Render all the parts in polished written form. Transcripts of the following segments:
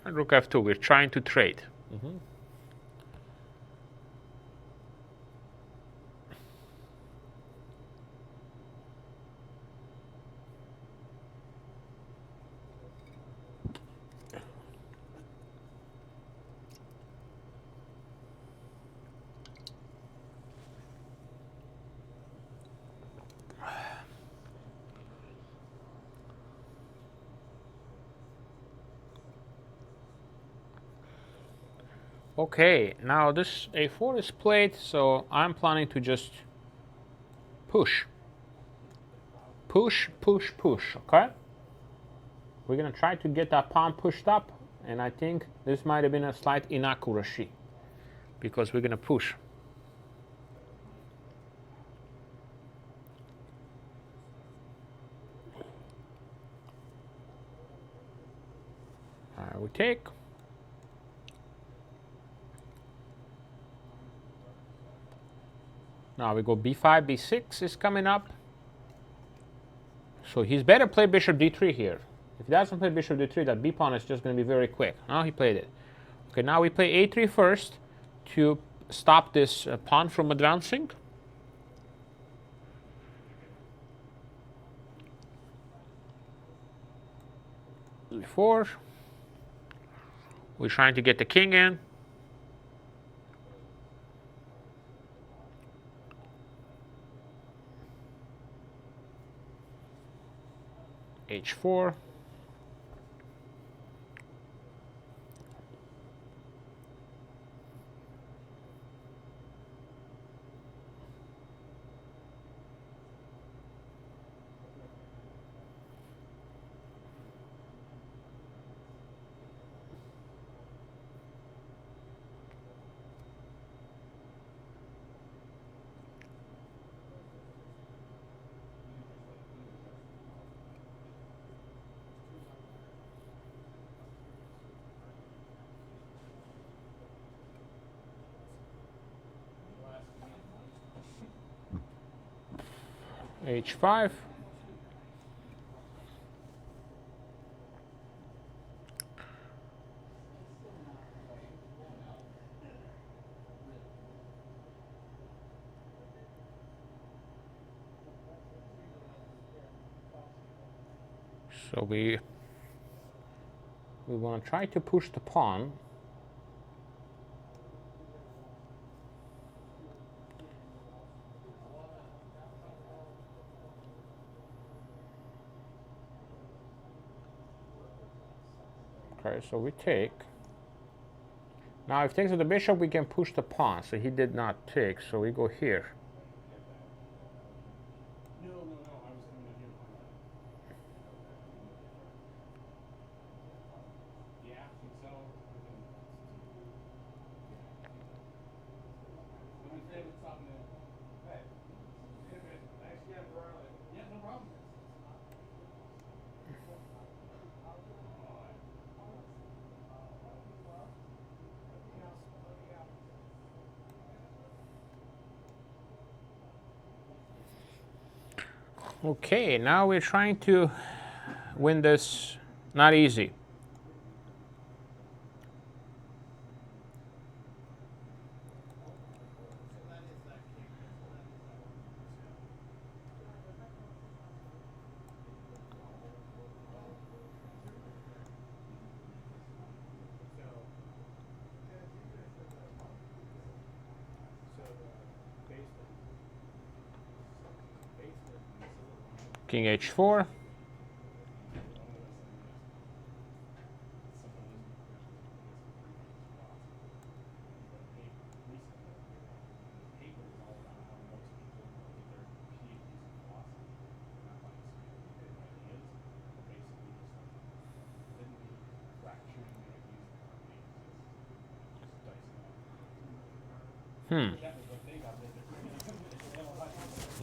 And rook f2, we're trying to trade. Okay, now this a4 is played, so I'm planning to just push. Push, push, push, okay? We're gonna try to get that pawn pushed up, and I think this might have been a slight inaccuracy because we're gonna push. We take. Now we go b5, b6 is coming up. So he's better play bishop d3 here. If he doesn't play bishop d3, that b pawn is just going to be very quick. Now he played it. Okay, now we play a3 first to stop this pawn from advancing. e4. We're trying to get the king in. h4. h5. So we want to try to push the pawn. Okay, so we take. Now if he takes with the bishop, we can push the pawn. So he did not take, so we go here. Okay, now we're trying to win this. Not easy. King h4.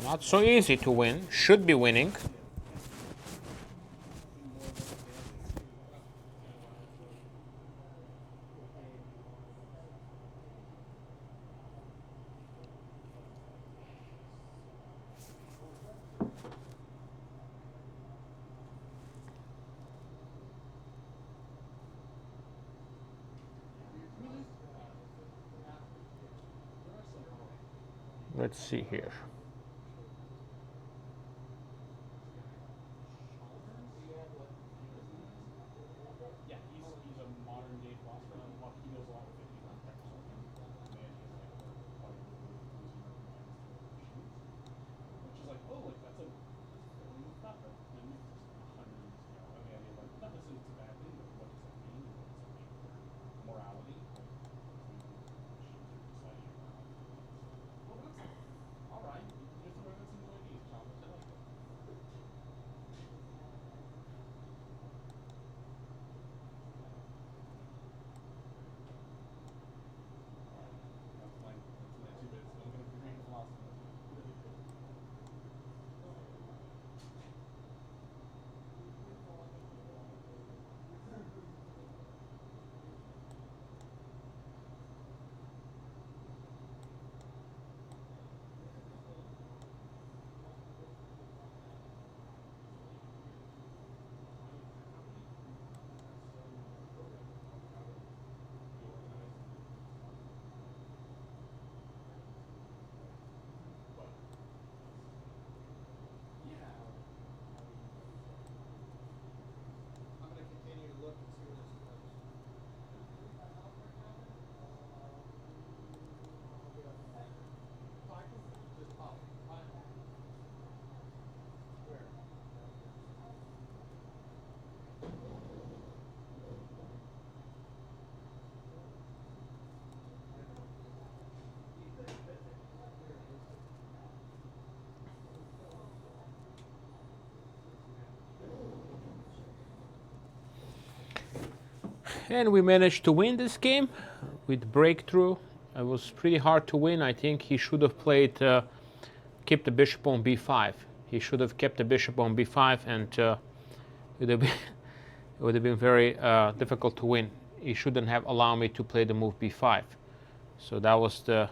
Not so easy to win. Should be winning. Let's see here. And we managed to win this game with breakthrough. It was pretty hard to win. I think he should have played, kept the bishop on b5. He should have kept the bishop on b5, and it would have been very difficult to win. He shouldn't have allowed me to play the move b5. So that was the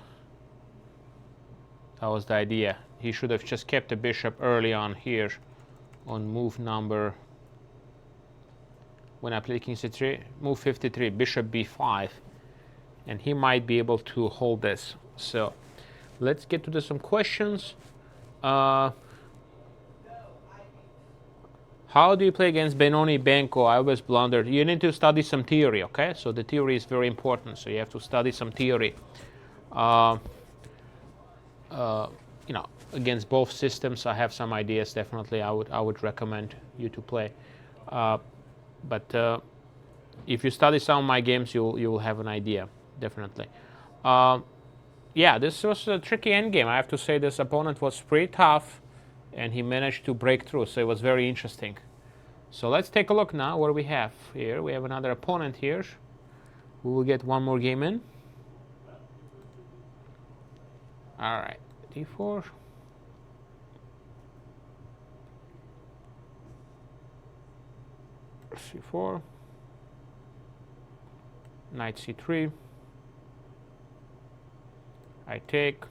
idea. He should have just kept the bishop early on here on move number, when I play king c3, move 53, bishop b5, and he might be able to hold this. So let's get to some questions. How do you play against Benoni Benko? I always blundered. You need to study some theory, okay? So the theory is very important. So you have to study some theory. You know, against both systems, I have some ideas. Definitely, I would recommend you to play. But if you study some of my games, you will have an idea, definitely. Yeah, this was a tricky endgame. I have to say this opponent was pretty tough, and he managed to break through, so it was very interesting. So let's take a look now what we have here. We have another opponent here. We will get one more game in. All right, d4. c4, knight c3, I take,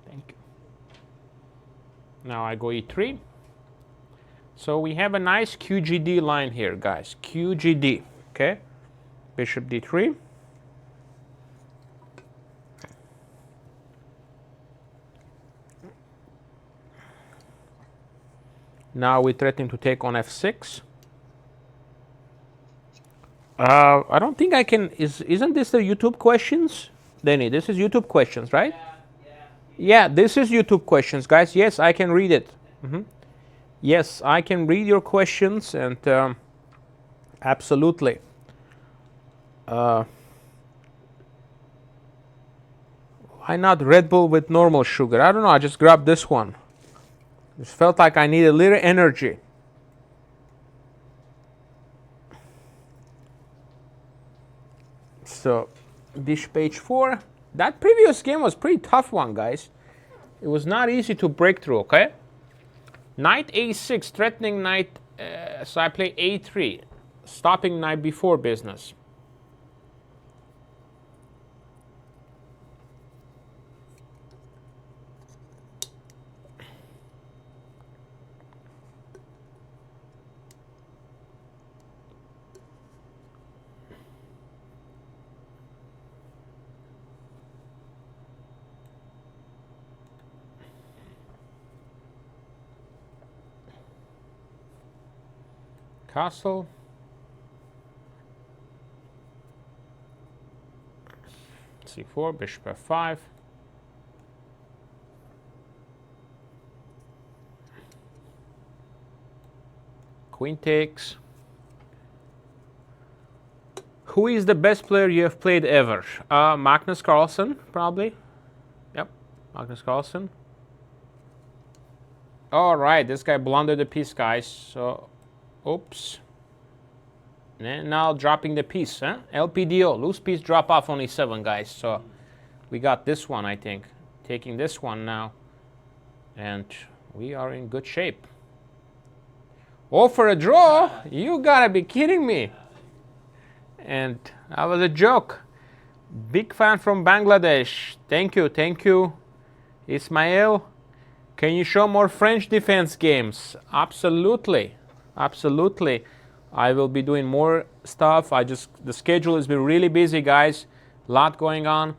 thank you. Now I go e3. So we have a nice QGD line here, guys. QGD, okay? Bishop d3. Now we're threatening to take on f6. I don't think I can. Isn't this the YouTube questions, Danny? This is YouTube questions, right? Yeah, this is YouTube questions, guys. Yes, I can read it. Yes, I can read your questions, and absolutely. Why not Red Bull with normal sugar? I don't know. I just grabbed this one. Just felt like I needed a little energy. So, bishop h4. That previous game was pretty tough one, guys. It was not easy to break through, okay? Knight a6, threatening knight, so I play a3, stopping knight b4 business. castle. C4, bishop f5. Queen takes. Who is the best player you have played ever? Magnus Carlsen, probably. Yep, Magnus Carlsen. All right, this guy blundered the piece, guys. So, oops. And now dropping the piece, huh? LPDO, loose piece drop off only 7, guys. So, we got this one, I think. Taking this one now. And we are in good shape. Oh, for a draw? You gotta be kidding me. And that was a joke. Big fan from Bangladesh. Thank you, Ismail. Can you show more French defense games? Absolutely. I will be doing more stuff. The schedule has been really busy, guys. A lot going on.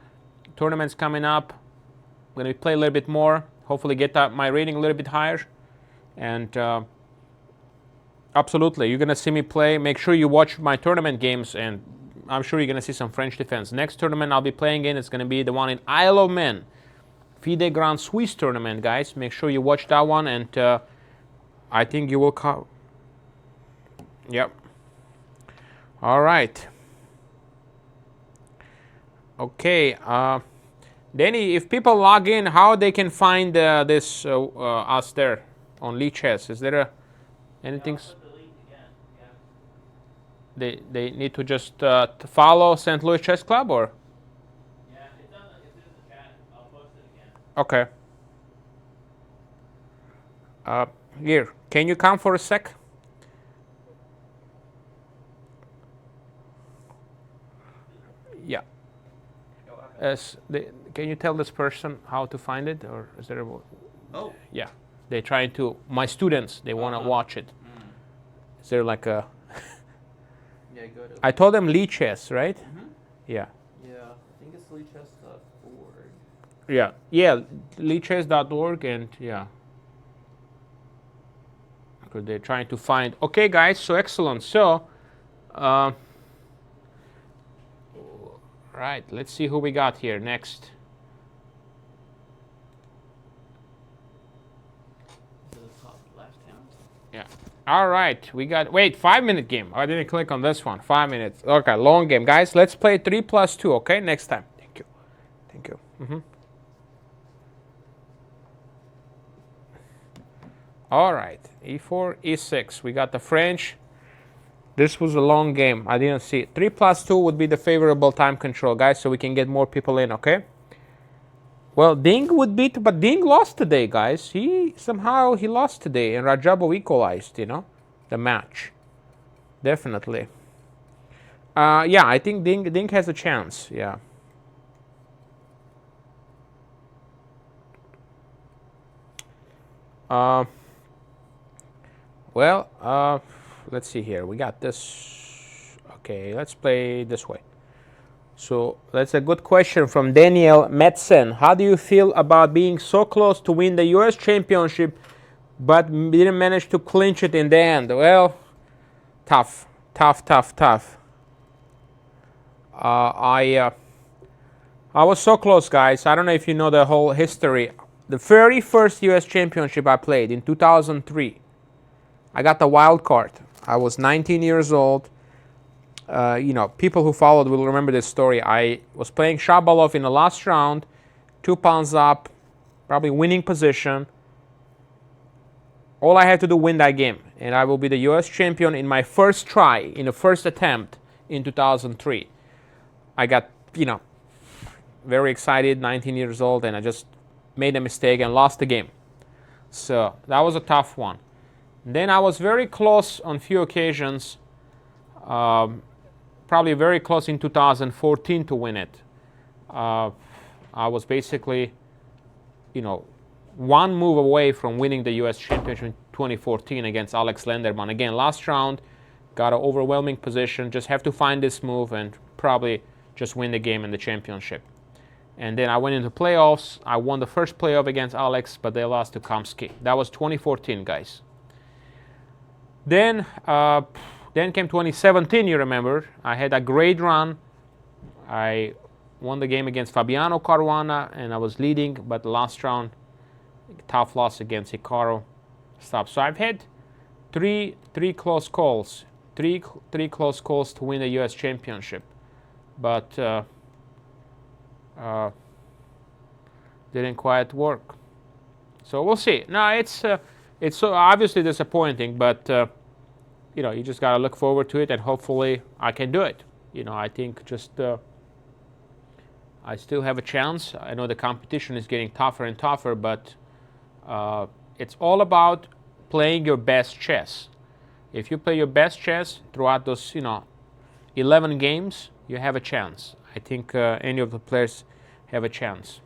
Tournaments coming up. I'm gonna play a little bit more. Hopefully get my rating a little bit higher. And absolutely, you're gonna see me play. Make sure you watch my tournament games, and I'm sure you're gonna see some French defense. Next tournament I'll be playing in, it's gonna be the one in Isle of Man, FIDE Grand Suisse tournament, guys. Make sure you watch that one, and I think you will come. Yep. All right. Okay. Danny, if people log in, how they can find this us there on Lichess? Is there anything? They need to just follow St. Louis Chess Club, or? Yeah, it's in the chat. I'll post it again. Okay. Here, can you come for a sec? Yeah. Can you tell this person how to find it, or is there? Oh. Yeah, they're trying to. My students, they want to watch it. Is there like a? Yeah, go to. I told them Lichess, right? Yeah. Yeah, I think it's lichess.org. Yeah, lichess.org, and yeah. Because they're trying to find. Okay, guys, so excellent. So, right, let's see who we got here next. To the top left hand. Yeah. All right, we got. Wait, 5-minute game. I didn't click on this one. 5 minutes. Okay, long game, guys. Let's play 3+2. Okay, next time. Thank you. All right, E4, E6. We got the French. This was a long game. I didn't see it. 3+2 would be the favorable time control, guys, so we can get more people in, okay? Well, Ding would beat, but Ding lost today, guys. Somehow he lost today, and Rajabov equalized, the match. Definitely. Yeah, I think Ding has a chance, yeah. Well, let's see here. We got this. Okay, let's play this way. So that's a good question from Daniel Metzen. How do you feel about being so close to win the U.S. Championship, but didn't manage to clinch it in the end? Well, tough. I was so close, guys. I don't know if you know the whole history. The very first U.S. Championship I played in 2003, I got the wild card. I was 19 years old. People who followed will remember this story. I was playing Shabalov in the last round, 2 pawns up, probably winning position. All I had to do win that game, and I will be the U.S. champion in my first try, in the first attempt in 2003. I got, very excited, 19 years old, and I just made a mistake and lost the game. So that was a tough one. Then I was very close on few occasions, probably very close in 2014 to win it. I was basically, one move away from winning the U.S. Championship in 2014 against Alex Lenderman. Again, last round, got an overwhelming position, just have to find this move and probably just win the game and the championship. And then I went into playoffs. I won the first playoff against Alex, but they lost to Kamsky. That was 2014, guys. Then came 2017, you remember. I had a great run. I won the game against Fabiano Caruana, and I was leading, but the last round, tough loss against Hikaru. Stop. So I've had three close calls, three close calls to win the U.S. Championship, but didn't quite work. So we'll see. No, it's so obviously disappointing, but you just gotta look forward to it, and hopefully I can do it. I think just I still have a chance. I know the competition is getting tougher and tougher, but it's all about playing your best chess. If you play your best chess throughout those 11 games, you have a chance. I think any of the players have a chance.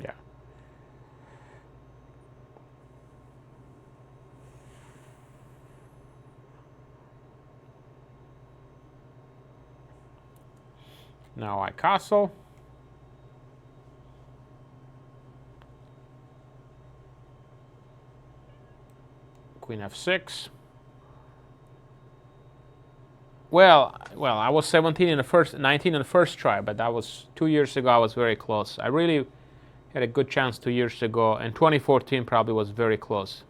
Yeah. Now I castle. Queen f6. Well, I was 17 in the first, 19 in the first try, but that was 2 years ago. I was very close. I really had a good chance 2 years ago, and 2014 probably was very close.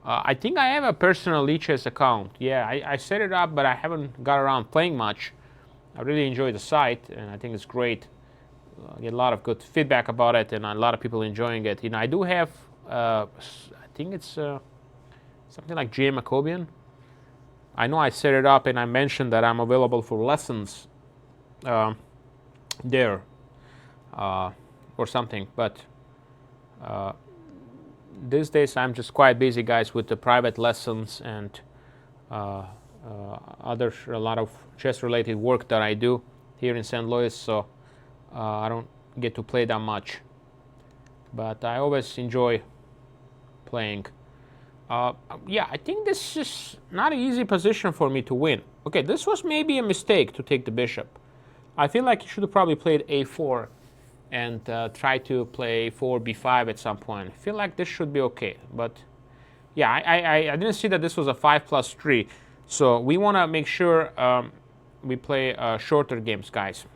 I think I have a personal Lichess account. Yeah, I set it up, but I haven't got around playing much. I really enjoy the site, and I think it's great. I get a lot of good feedback about it, and a lot of people enjoying it. I do have, I think it's something like GM Akobian. I know I set it up, and I mentioned that I'm available for lessons there or something. But these days I'm just quite busy, guys, with the private lessons and a lot of chess-related work that I do here in St. Louis. So I don't get to play that much, but I always enjoy playing. Yeah, I think this is not an easy position for me to win. Okay, this was maybe a mistake to take the bishop. I feel like you should have probably played a4 and try to play 4 b5 at some point. I feel like this should be okay, but yeah, I didn't see that this was a 5+3. So we want to make sure we play shorter games, guys.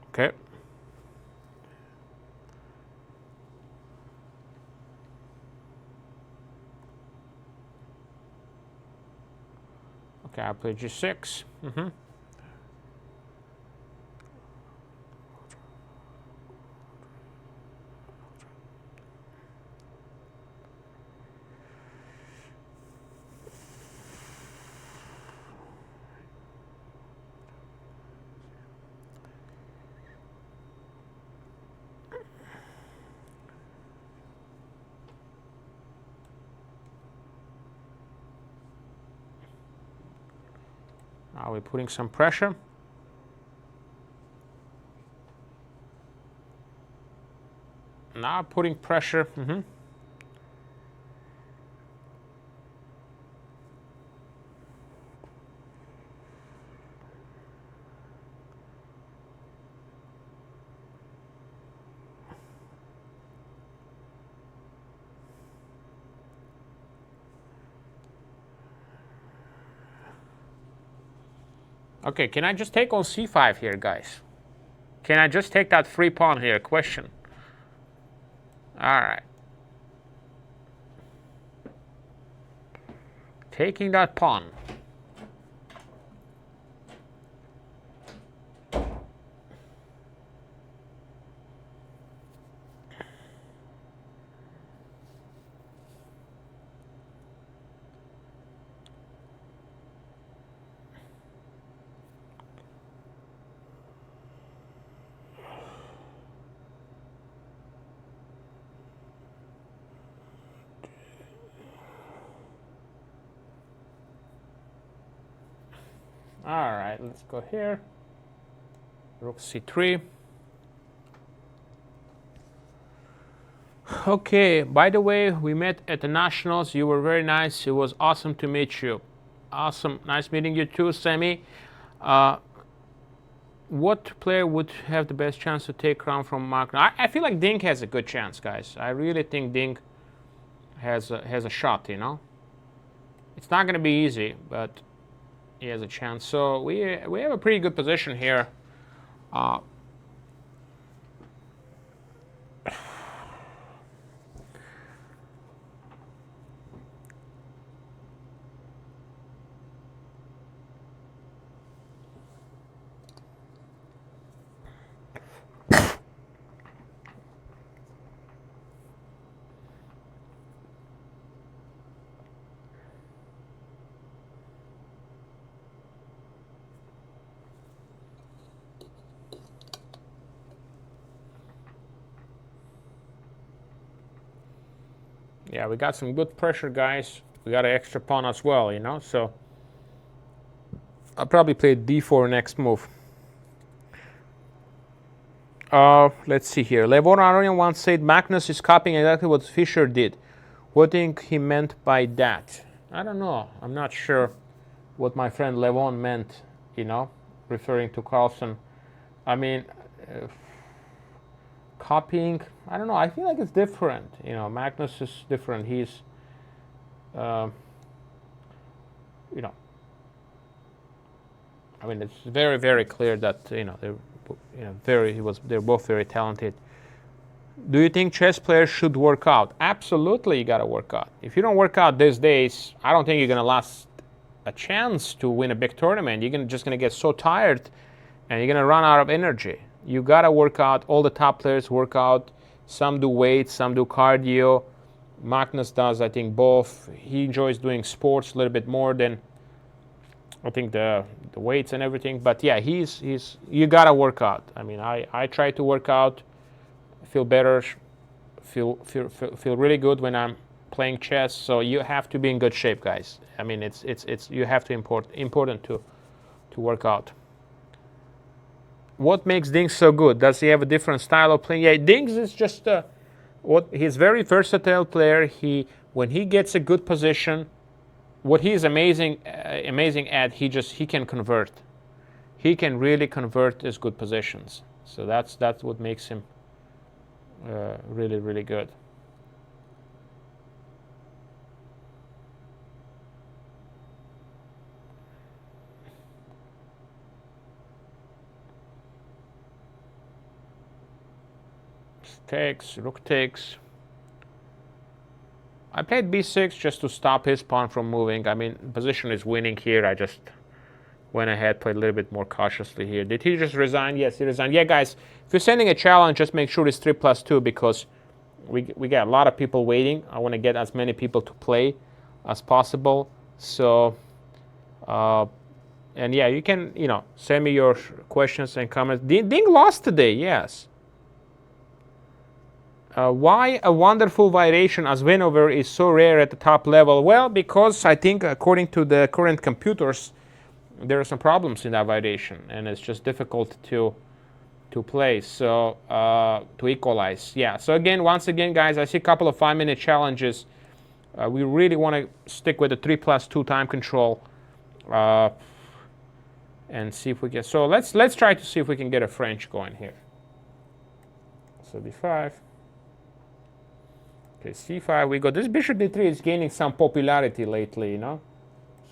Okay. Okay, I play g6. Now we're putting some pressure. Now putting pressure. Okay, can I just take on c5 here, guys? Can I just take that free pawn here? Question. All right. Taking that pawn. All right, let's go here. Rook c3. Okay, by the way, we met at the Nationals. You were very nice. It was awesome to meet you. Awesome. Nice meeting you too, Sammy. What player would have the best chance to take crown from Mark? I feel like Dink has a good chance, guys. I really think Dink has a shot. It's not going to be easy, but he has a chance. So we have a pretty good position here. Yeah, we got some good pressure, guys. We got an extra pawn as well, so I'll probably play d4 next move. Let's see here. Levon Aronian once said Magnus is copying exactly what Fischer did. What do you think he meant by that? I don't know. I'm not sure what my friend Levon meant, referring to Carlsen. I mean, copying, I don't know. I feel like it's different. Magnus is different. He's, I mean, it's very, very clear that they're both very talented. Do you think chess players should work out? Absolutely, you gotta work out. If you don't work out these days, I don't think you're gonna last a chance to win a big tournament. You're just gonna get so tired, and you're gonna run out of energy. You gotta work out. All the top players work out. Some do weights, some do cardio. Magnus does, I think, both. He enjoys doing sports a little bit more than I think the weights and everything. But yeah, you gotta work out. I mean, I try to work out, feel better, feel really good when I'm playing chess. So you have to be in good shape, guys. I mean, it's you have to important to work out. What makes Dings so good? Does he have a different style of playing? Yeah, Dings is just he's very versatile player. When he gets a good position, what he is amazing at, he can convert. He can really convert his good positions. So that's what makes him really, really good. Takes, rook takes. I played b6 just to stop his pawn from moving. I mean, position is winning here. I just went ahead, played a little bit more cautiously here. Did he just resign? Yes, he resigned. Yeah, guys, if you're sending a challenge, just make sure it's 3+2 because we got a lot of people waiting. I want to get as many people to play as possible. So, and yeah, you can, send me your questions and comments. Ding lost today, yes. Why a wonderful variation as winover is so rare at the top level? Well, because I think according to the current computers, there are some problems in that variation, and it's just difficult to play. So to equalize, yeah. So once again, guys, I see a couple of 5-minute challenges. We really want to stick with the 3+2 time control, and see if we can. So let's try to see if we can get a French going here. So d5. Okay, c5, we got this bishop d3 is gaining some popularity lately, So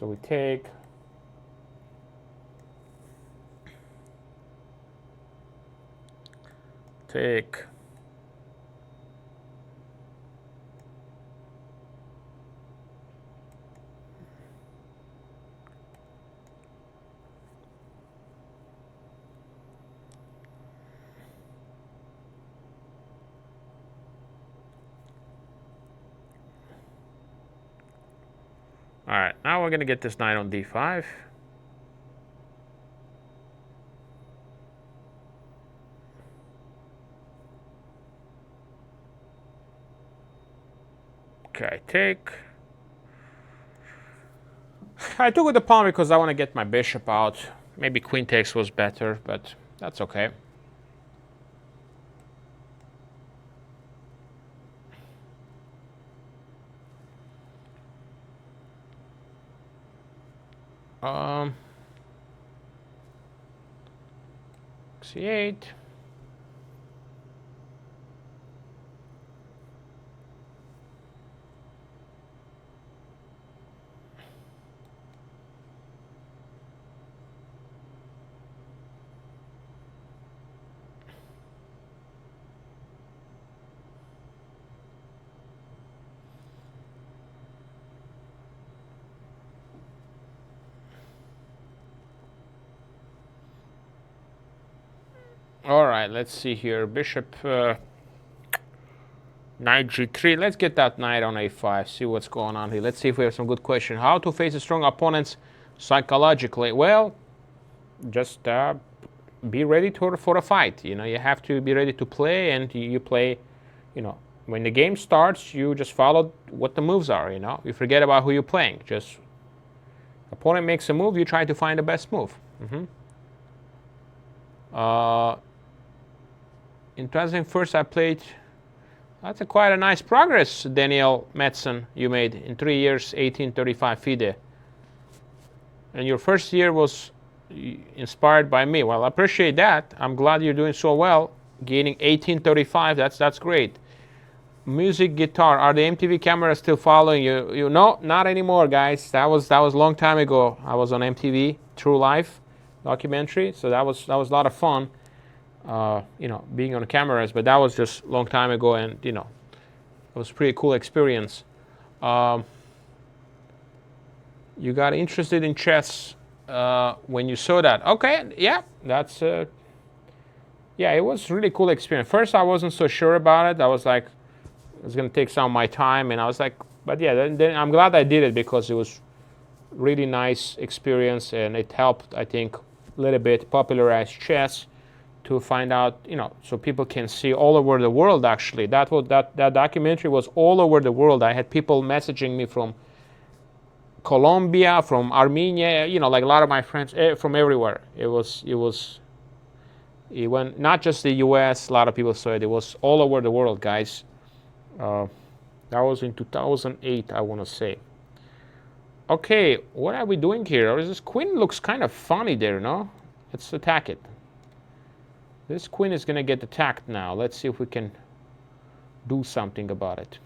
we take. All right, now we're going to get this knight on d5. Okay, take. I took with the pawn because I want to get my bishop out. Maybe queen takes was better, but that's okay. Um, C8. All right, let's see here. Bishop, knight g3. Let's get that knight on a5. See what's going on here. Let's see if we have some good question. How to face a strong opponents psychologically? Well, just be ready for a fight. You know, you have to be ready to play, and you play. You know, when the game starts, you just follow what the moves are. You know, you forget about who you're playing. Just opponent makes a move, you try to find the best move. In 2001, I played. That's quite a nice progress, Daniel Metzen, you made in 3 years, 1835 FIDE. And your first year was inspired by me. Well, I appreciate that. I'm glad you're doing so well, gaining 1835. That's great. Music, guitar. Are the MTV cameras still following you? You no, not anymore, guys. That was a long time ago. I was on MTV True Life documentary, so that was a lot of fun. You know, being on cameras, but that was just a long time ago, and you know, it was a pretty cool experience. You got interested in chess when you saw that. Okay, yeah, that's yeah, it was really cool experience. First, I wasn't so sure about it. I was like, it's gonna take some of my time, and I was like, but yeah, then I'm glad I did it because it was really nice experience, and it helped, I think, a little bit popularize chess to find out, you know, so people can see all over the world. Actually, that documentary was all over the world. I had people messaging me from Colombia, from Armenia, you know, like a lot of my friends from everywhere. It went not just the U.S. A lot of people saw it. It was all over the world, guys. That was in 2008, I want to say. Okay, what are we doing here? This queen looks kind of funny there, no? Let's attack it. This queen is going to get attacked now. Let's see if we can do something about it.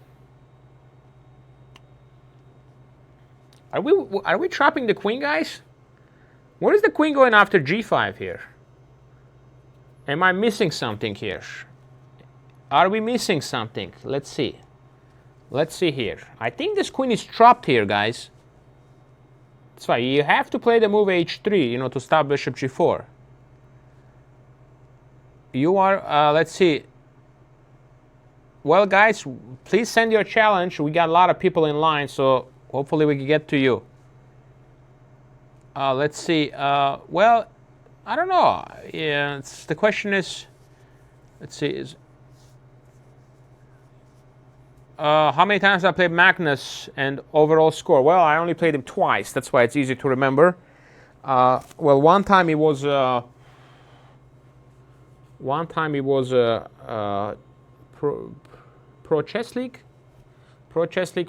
Are we trapping the queen, guys? What is the queen going after g5 here? Am I missing something here? Are we missing something? Let's see. Let's see here. I think this queen is trapped here, guys. That's why you have to play the move h3, you know, to stop bishop g4. You are, let's see. Well, guys, please send your challenge. We got a lot of people in line, so hopefully we can get to you. Let's see. Well, I don't know. Yeah, the question is, let's see, how many times I played Magnus and overall score? Well, I only played him twice. That's why it's easy to remember. Well, one time he was Pro Chess League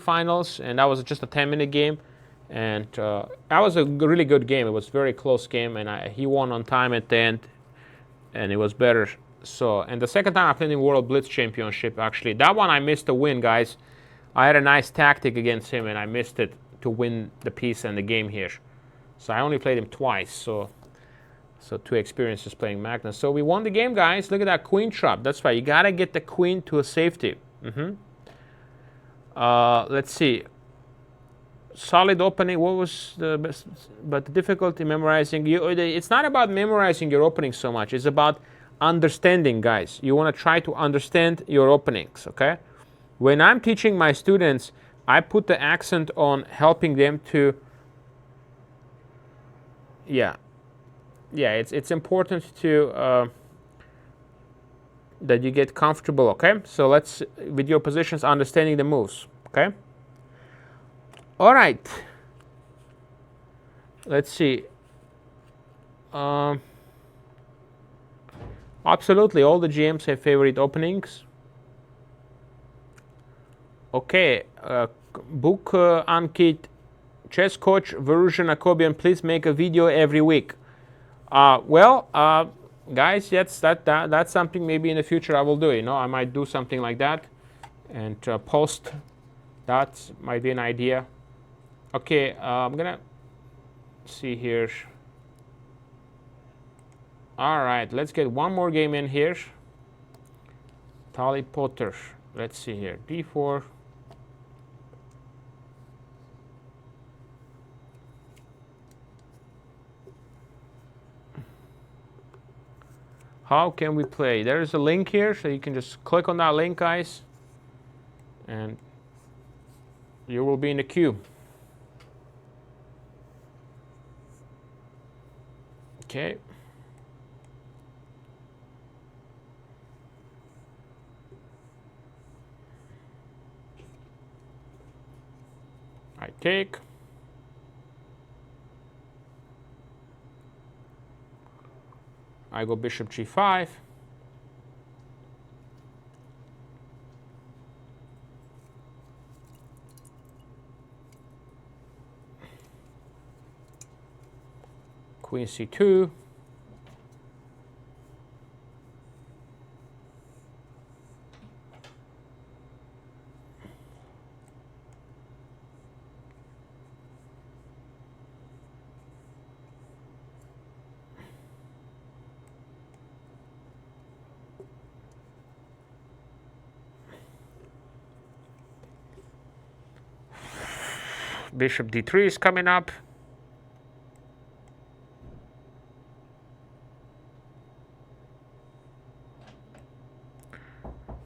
finals, and that was just a 10-minute game, and that was a really good game. It was a very close game, and he won on time at the end, and it was better. So, and the second time I played in World Blitz Championship, actually, that one I missed the win, guys. I had a nice tactic against him, and I missed it to win the piece and the game here. So I only played him twice. So 2 experiences playing Magnus. So we won the game, guys. Look at that queen trap. That's right. You gotta get the queen to a safety. Let's see. Solid opening. What was the best? But the difficulty memorizing. It's not about memorizing your opening so much. It's about understanding, guys. You want to try to understand your openings. Okay. When I'm teaching my students, I put the accent on helping them to. Yeah, it's important to that you get comfortable. Okay, so let's with your positions, understanding the moves. Okay. All right. Let's see. Absolutely, all the GMs have favorite openings. Okay, book Ankit chess coach Varuzhan Akobian, please make a video every week. Guys, that's something maybe in the future I will do. You know, I might do something like that and post. That might be an idea. Okay, I'm gonna see here. All right, let's get one more game in here. Tally Potter. Let's see here. D4. How can we play? There is a link here, so you can just click on that link, guys, and you will be in the queue. Okay. I take. I go bishop g5. Queen c2. Bishop d3 is coming up.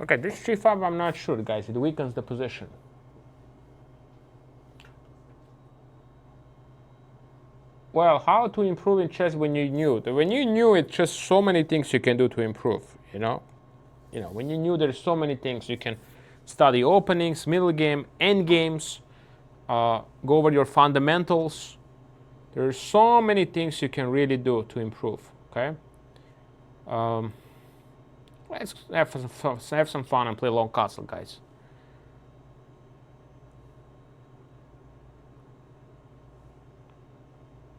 Okay, this g5, I'm not sure, guys. It weakens the position. Well, how to improve in chess when you knew? When you knew, it's just so many things you can do to improve, you know? When you knew there's so many things, you can study openings, middle game, end games, go over your fundamentals. There's so many things you can really do to improve, okay? Let's have some fun and play long castle, guys.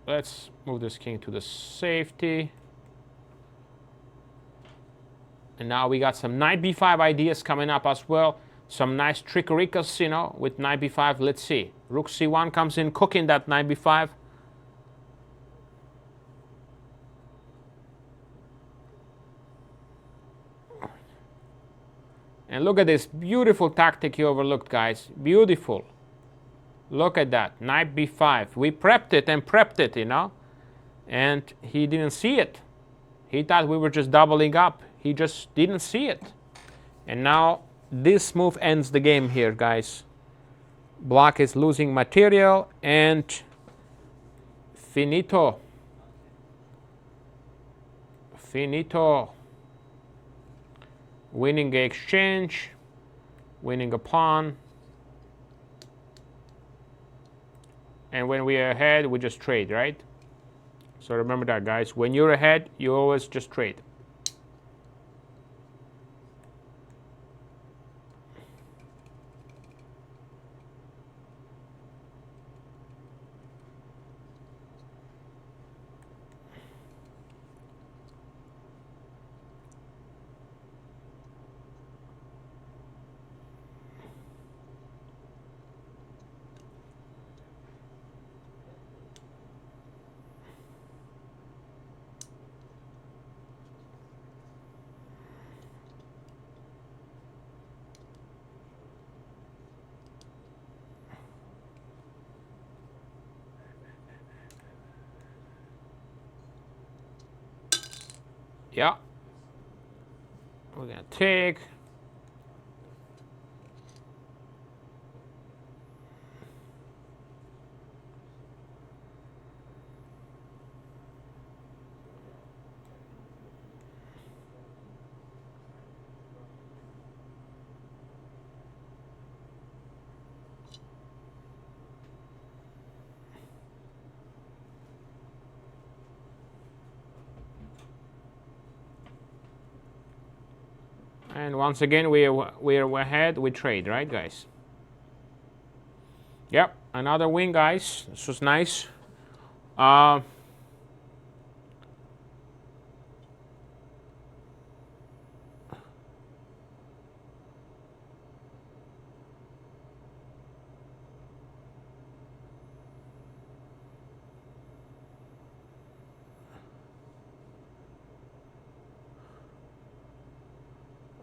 Let's move this king to the safety. And now we got some knight b5 ideas coming up as well. Some nice trickericas, with knight b5. Let's see. Rook c1 comes in, cooking that knight b5. And look at this beautiful tactic he overlooked, guys. Beautiful. Look at that. Knight b5. We prepped it and prepped it, and he didn't see it. He thought we were just doubling up. He just didn't see it. And now this move ends the game here, guys. Black is losing material and finito. Finito. Winning the exchange, winning a pawn. And when we are ahead, we just trade, right? So remember that, guys. When you're ahead, you always just trade. Yeah. We're gonna take. And once again, we're ahead, we trade, right, guys? Yep, Another win, guys. This was nice. Uh,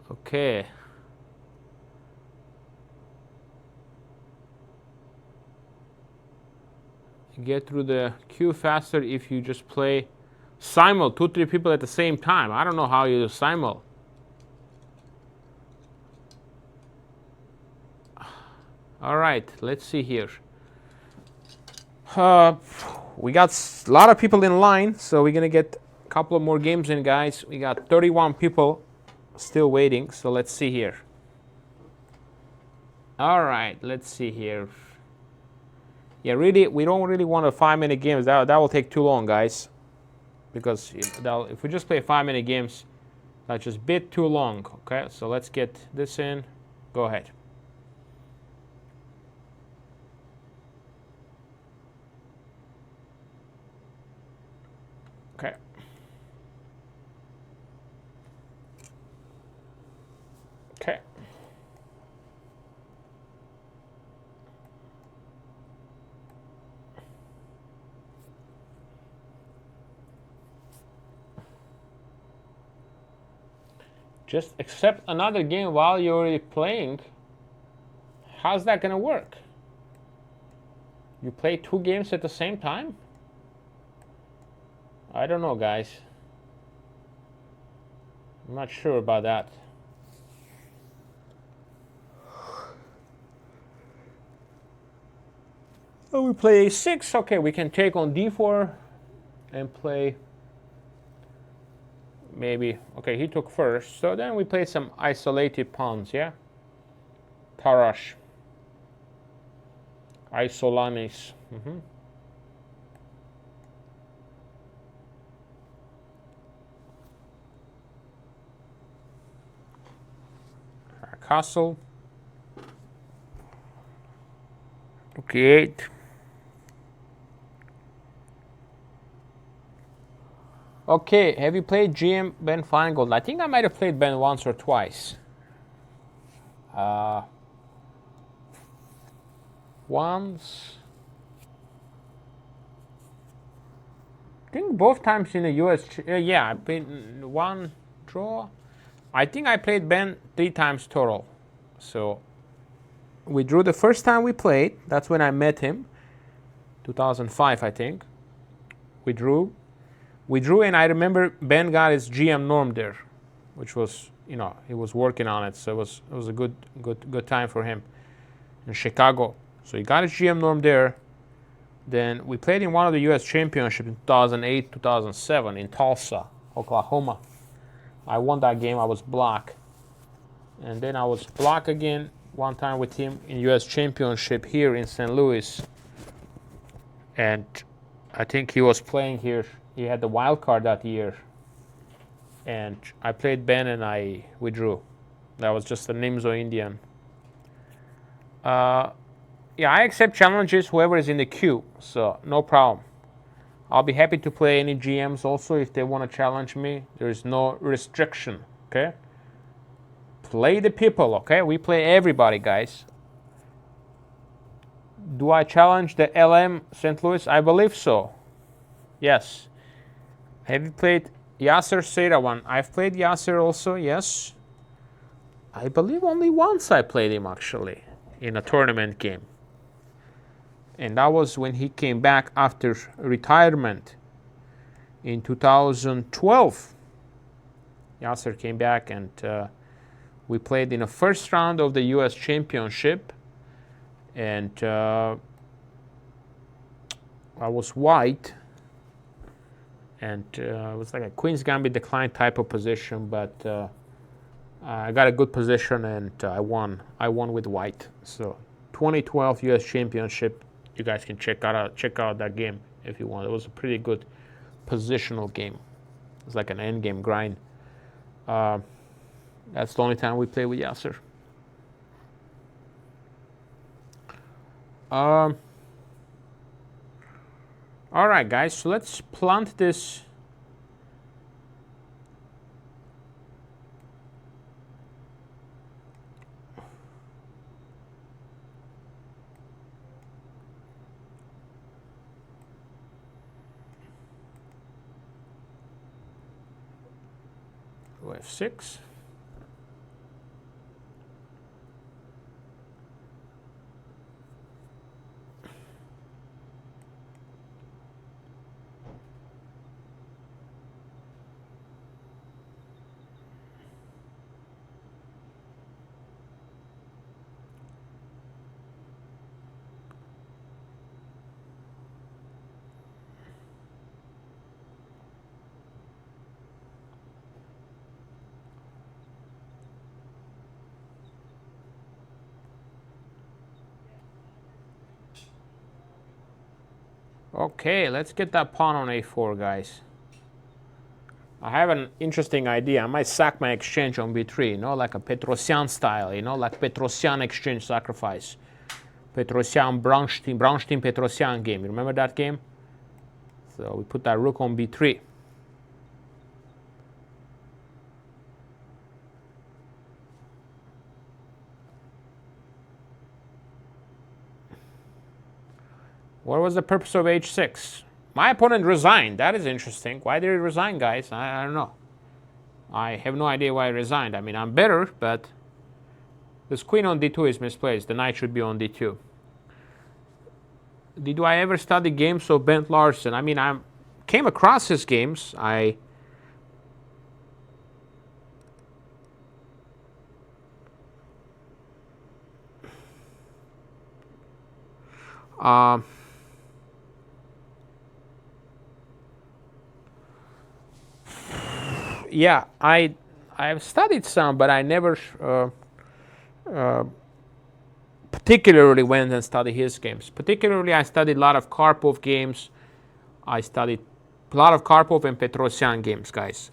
okay. Get through the queue faster if you just play simul, 2-3 people at the same time. I don't know how you do simul. All right, let's see here. We got a lot of people in line, so we're gonna get a couple of more games in, guys. We got 31 people still waiting, so let's see here. All right, let's see here. Yeah, really, we don't really want a 5-minute games. That will take too long, guys. Because if we just play 5-minute games, that's just a bit too long. Okay, so let's get this in. Go ahead. Okay. Okay. Just accept another game while you're already playing. How's that gonna work? You play 2 games at the same time? I don't know, guys. I'm not sure about that. Oh, we play a6. Okay, we can take on d4 and play maybe. Okay, he took first. So then we play some isolated pawns, yeah? Tarash. Isolanis. Castle. Okay. Okay, have you played GM Ben Feingold? I think I might have played Ben once or twice. Once. I think both times in the US. Yeah, I played one draw. I think I played Ben 3 times total. So we drew the first time we played. That's when I met him. 2005, I think. We drew, and I remember Ben got his GM norm there, which was, he was working on it, so it was a good time for him in Chicago. So he got his GM norm there. Then we played in one of the U.S. Championship in 2008, 2007 in Tulsa, Oklahoma. I won that game. I was black, and then I was black again one time with him in U.S. Championship here in St. Louis, and I think he was playing here. He had the wild card that year, and I played Ben and we drew. That was just a Nimzo Indian. Yeah, I accept challenges whoever is in the queue, so no problem. I'll be happy to play any GMs also if they want to challenge me. There is no restriction, okay? Play the people, okay? We play everybody, guys. Do I challenge the LM St. Louis? I believe so. Yes. Have you played Yasser Serawan? I've played Yasser also, yes. I believe only once I played him actually in a tournament game. And that was when he came back after retirement in 2012. Yasser came back and we played in the first round of the U.S. Championship. And I was white. And it was like a Queen's Gambit decline type of position, but I got a good position and I won. I won with white. So 2012 U.S. Championship. You guys can check out that game if you want. It was a pretty good positional game. It was like an endgame grind. That's the only time we play with Yasser. All right, guys, so let's plant this. F6. Okay, let's get that pawn on a4, guys. I have an interesting idea. I might sack my exchange on b3, you know, like a Petrosian style, you know, like Petrosian exchange sacrifice. Petrosian, Braunstein Petrosian game. You remember that game? So we put that rook on b3. What was the purpose of h6? My opponent resigned. That is interesting. Why did he resign, guys? I don't know. I have no idea why he resigned. I mean, I'm better, but this queen on d2 is misplaced. The knight should be on d2. Did I ever study games of Bent Larsen? I mean, I came across his games. Yeah, I've studied some, but I never particularly went and studied his games. Particularly, I studied a lot of Karpov games. I studied a lot of Karpov and Petrosian games, guys.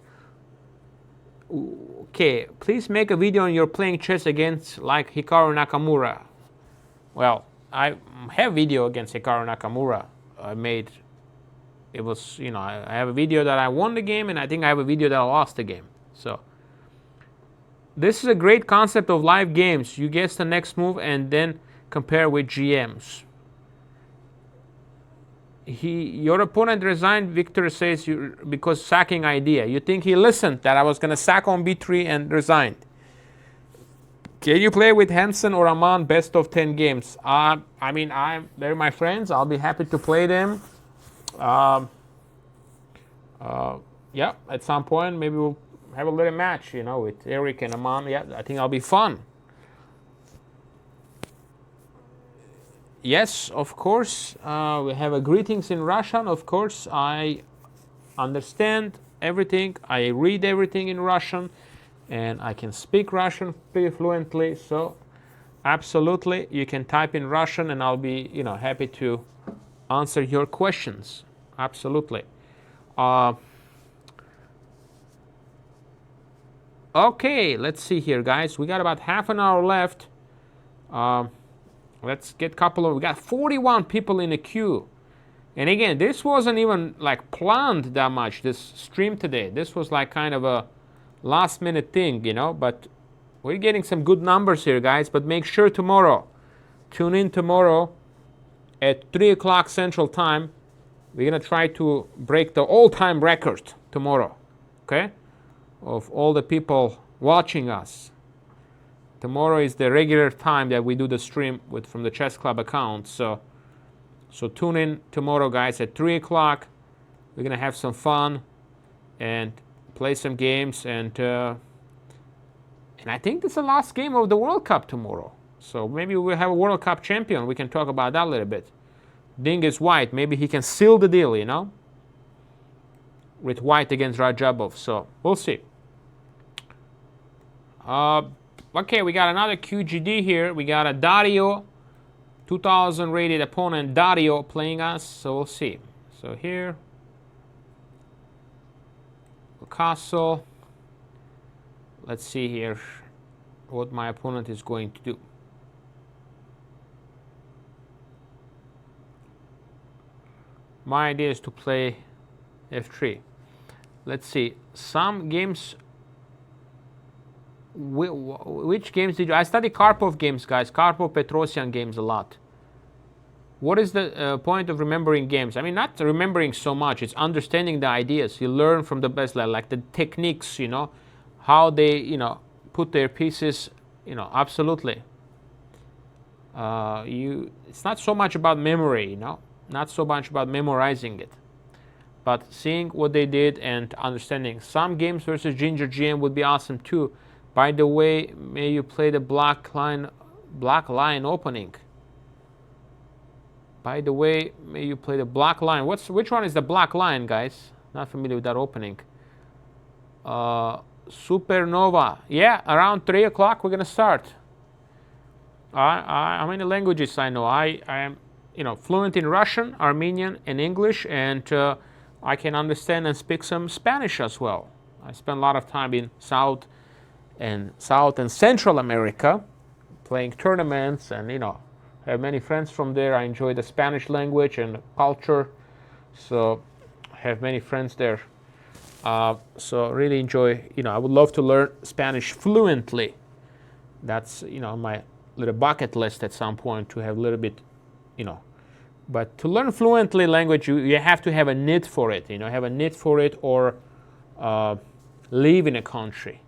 Okay, please make a video on your playing chess against like Hikaru Nakamura. Well, I have video against Hikaru Nakamura. I made, it was, you know, I have a video that I won the game, and I think I have a video that I lost the game. So this is a great concept of live games. You guess the next move and then compare with GMs. Your opponent resigned, Victor says, because sacking idea. You think he listened that I was going to sack on b3 and resigned? Can you play with Hansen or Aman best of 10 games? I mean, they're my friends. I'll be happy to play them. Yeah, at some point, maybe we'll have a little match, you know, with Eric and Aman. Yeah, I think that'll be fun. Yes, of course. We have a greetings in Russian. Of course, I understand everything. I read everything in Russian, and I can speak Russian pretty fluently. So, absolutely, you can type in Russian, and I'll be, you know, happy to answer your questions. Absolutely. Okay, let's see here, guys. We got about half an hour left. Let's get a couple of. We got 41 people in the queue. And again, this wasn't even like planned that much, this stream today. This was like kind of a last minute thing, you know. But we're getting some good numbers here, guys. But make sure tomorrow, tune in tomorrow at 3 o'clock Central Time. We're going to try to break the all-time record tomorrow, okay, of all the people watching us. Tomorrow is the regular time that we do the stream from the Chess Club account. So tune in tomorrow, guys, at 3 o'clock. We're going to have some fun and play some games. And I think this is the last game of the World Cup tomorrow. So maybe we'll have a World Cup champion. We can talk about that a little bit. Ding is white. Maybe he can seal the deal, you know, with white against Rajabov. So we'll see. Okay, we got another QGD here. We got a Dario, 2000 rated opponent Dario playing us. So we'll see. So here, castle. Let's see here what my opponent is going to do. My idea is to play f3. Let's see. Some games. Which games did you? I study Karpov games, guys. Karpov Petrosian games a lot. What is the point of remembering games? I mean, not remembering so much. It's understanding the ideas. You learn from the best, like the techniques, you know, how they, you know, put their pieces, you know, absolutely. It's not so much about memory, you know, not so much about memorizing it, but seeing what they did and understanding. Some games versus Ginger GM would be awesome too. By the way, may you play the black line opening. By the way, may you play the black line. Which one is the black line, guys? Not familiar with that opening. Supernova. Yeah, around 3 o'clock we're gonna start. How many languages I know? I am, you know, fluent in Russian, Armenian, and English, and I can understand and speak some Spanish as well. I spend a lot of time in South and Central America, playing tournaments, and you know, I have many friends from there. I enjoy the Spanish language and culture, so I have many friends there. So really enjoy. You know, I would love to learn Spanish fluently. That's, you know, my little bucket list at some point to have a little bit, you know. But to learn fluently language, you have to have a need for it. You know, have a need for it, or live in a country.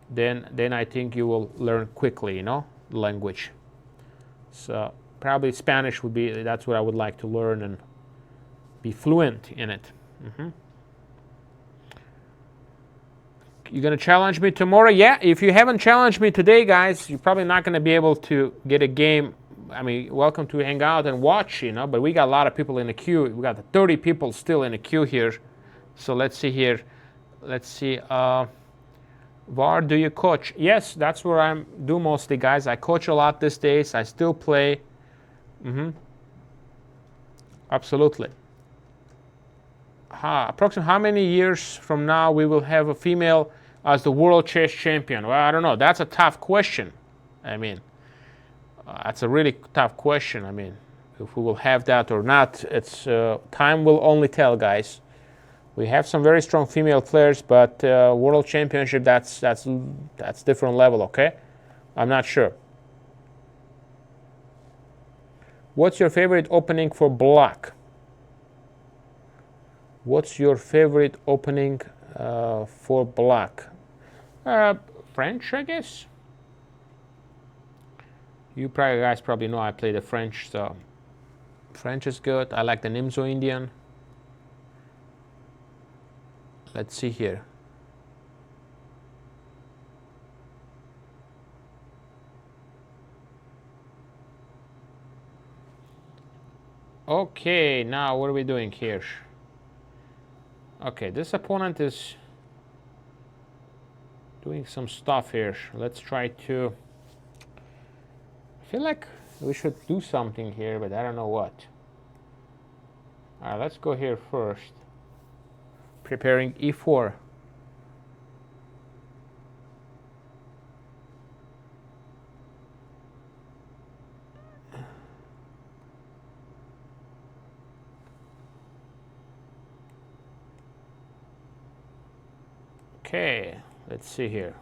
Then I think you will learn quickly. You know, language. So probably Spanish would be, that's what I would like to learn and be fluent in it. You're going to challenge me tomorrow? Yeah, if you haven't challenged me today, guys, you're probably not going to be able to get a game. I mean, welcome to hang out and watch, you know, but we got a lot of people in the queue. We got 30 people still in the queue here. So let's see here. Let's see. Var, do you coach? Yes, that's where I do mostly, guys. I coach a lot these days. I still play. Absolutely. Approximately how many years from now we will have a female as the world chess champion? Well, I don't know. That's a tough question. I mean, that's a really tough question. I mean, if we will have that or not, it's time will only tell, guys. We have some very strong female players, but world championship, that's different level. Okay, I'm not sure. What's your favorite opening for black? What's your favorite opening for black? French, I guess. You guys probably know I play the French, so French is good. I like the Nimzo Indian. Let's see here. Okay, now what are we doing here? Okay, this opponent is doing some stuff here. Let's try to... I feel like we should do something here, but I don't know what. Alright, let's go here first. Preparing e4. Okay, let's see here.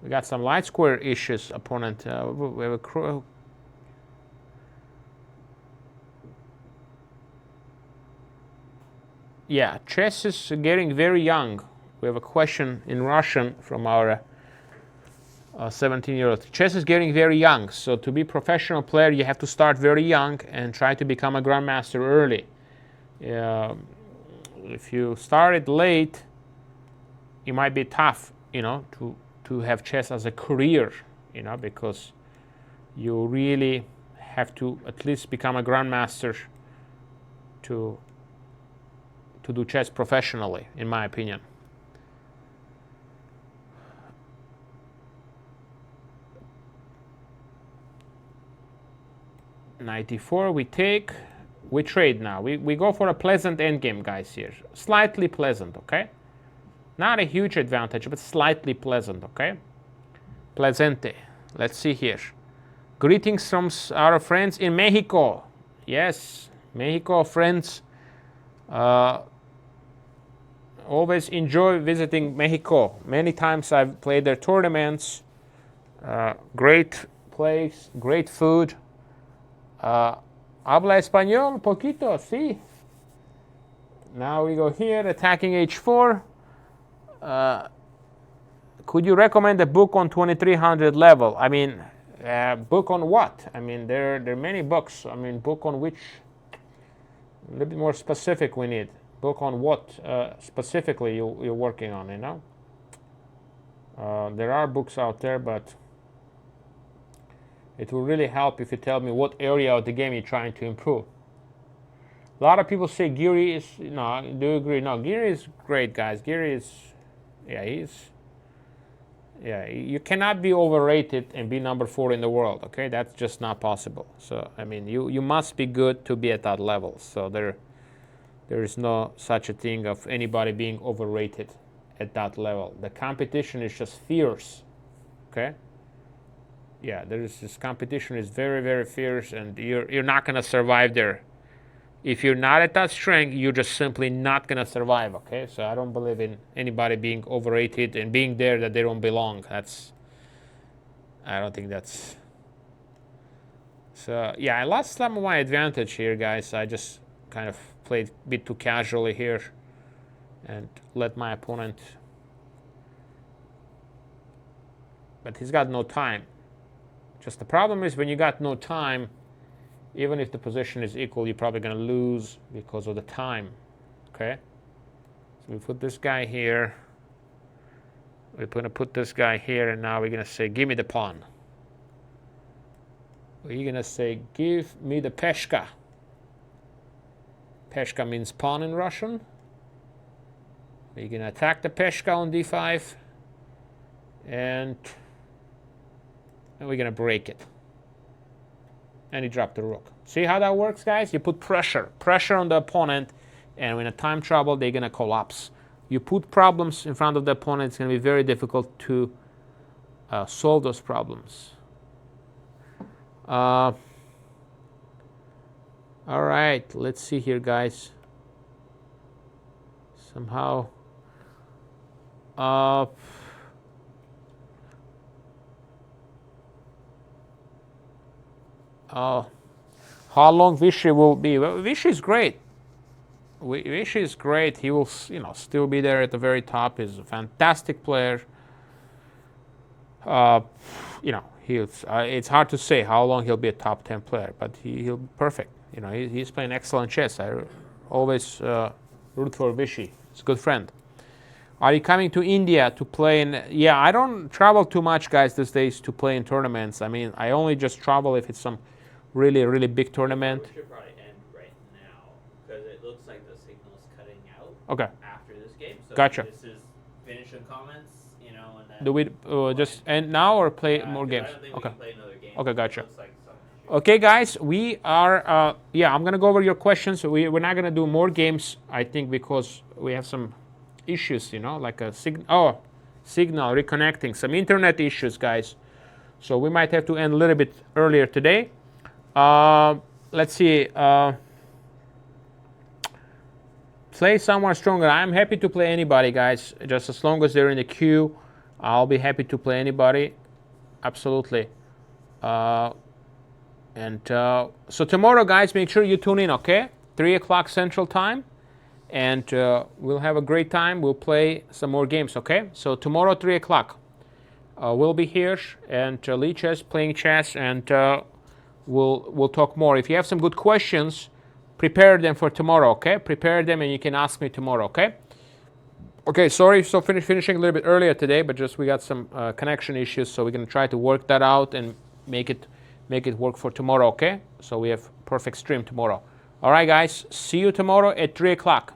We got some light square issues, opponent. We have a yeah, chess is getting very young. We have a question in Russian from our 17-year-old. Chess is getting very young, so to be a professional player, you have to start very young and try to become a grandmaster early. If you started late, it might be tough, you know, to have chess as a career, you know, because you really have to at least become a grandmaster to do chess professionally, in my opinion. Knight we take, we trade now. We go for a pleasant endgame, guys, here. Slightly pleasant, okay? Not a huge advantage, but slightly pleasant, okay? Pleasante. Let's see here. Greetings from our friends in Mexico. Yes, Mexico friends. Always enjoy visiting Mexico. Many times I've played their tournaments. Great place, great food. Habla español, poquito, sí. Now we go here, attacking h4. Could you recommend a book on 2300 level? I mean, book on what? I mean, there are many books. I mean, book on which? A little bit more specific we need. Book on what specifically you're working on, you know? There are books out there, but it will really help if you tell me what area of the game you're trying to improve. A lot of people say Giri is, no, do you agree? No, Giri is great, guys. Giri is, you cannot be overrated and be number 4 in the world, okay? That's just not possible. So, I mean, you must be good to be at that level. So there is no such a thing of anybody being overrated at that level. The competition is just fierce, okay? Yeah, this competition is very, very fierce, and you're not gonna survive there. If you're not at that strength, you're just simply not gonna survive, okay? So I don't believe in anybody being overrated and being there that they don't belong. I don't think that's... So yeah, I lost some of my advantage here, guys. I just kind of played a bit too casually here and let my opponent... But he's got no time. Just the problem is when you got no time, even if the position is equal, you're probably going to lose because of the time, okay? So we put this guy here. We're going to put this guy here, and now we're going to say, give me the pawn. We're going to say, give me the peshka. Peshka means pawn in Russian. We're going to attack the peshka on d5, and we're going to break it. And he dropped the rook. See how that works, guys? You put pressure on the opponent, and when a time trouble, they're going to collapse. You put problems in front of the opponent, it's going to be very difficult to solve those problems. All right, let's see here, guys. Somehow... how long Vishy will be? Well, Vishy is great. Vishy is great. He will, still be there at the very top. He's a fantastic player. It's hard to say how long he'll be a top 10 player, but he'll be perfect. He's playing excellent chess. I always root for Vishy. He's a good friend. Are you coming to India to play in? Yeah, I don't travel too much, guys, these days to play in tournaments. I mean, I only just travel if it's some really, really big tournament. We should probably end right now because it looks like the signal's cutting out. Okay. After this game, so Gotcha. this is finish the comments, and then. Do we just end now or play more games? I don't think Okay. we can play another game. Okay, gotcha. It looks like some issue. Okay, guys, we are. I'm gonna go over your questions. We're not gonna do more games, I think, because we have some issues, like a signal reconnecting, some internet issues, guys. So we might have to end a little bit earlier today. Let's see. Play someone stronger. I'm happy to play anybody, guys. Just as long as they're in the queue, I'll be happy to play anybody. Absolutely. So tomorrow, guys, make sure you tune in, okay? 3 o'clock Central Time. And we'll have a great time. We'll play some more games, okay? So tomorrow, 3 o'clock. We'll be here, and Lee Chess playing chess, and we'll talk more. If you have some good questions, prepare them for tomorrow, okay? Prepare them, and you can ask me tomorrow, okay? Okay, sorry, so finishing a little bit earlier today, but just we got some connection issues, so we're gonna try to work that out and make it work for tomorrow, okay? So we have perfect stream tomorrow. All right, guys, see you tomorrow at 3 o'clock.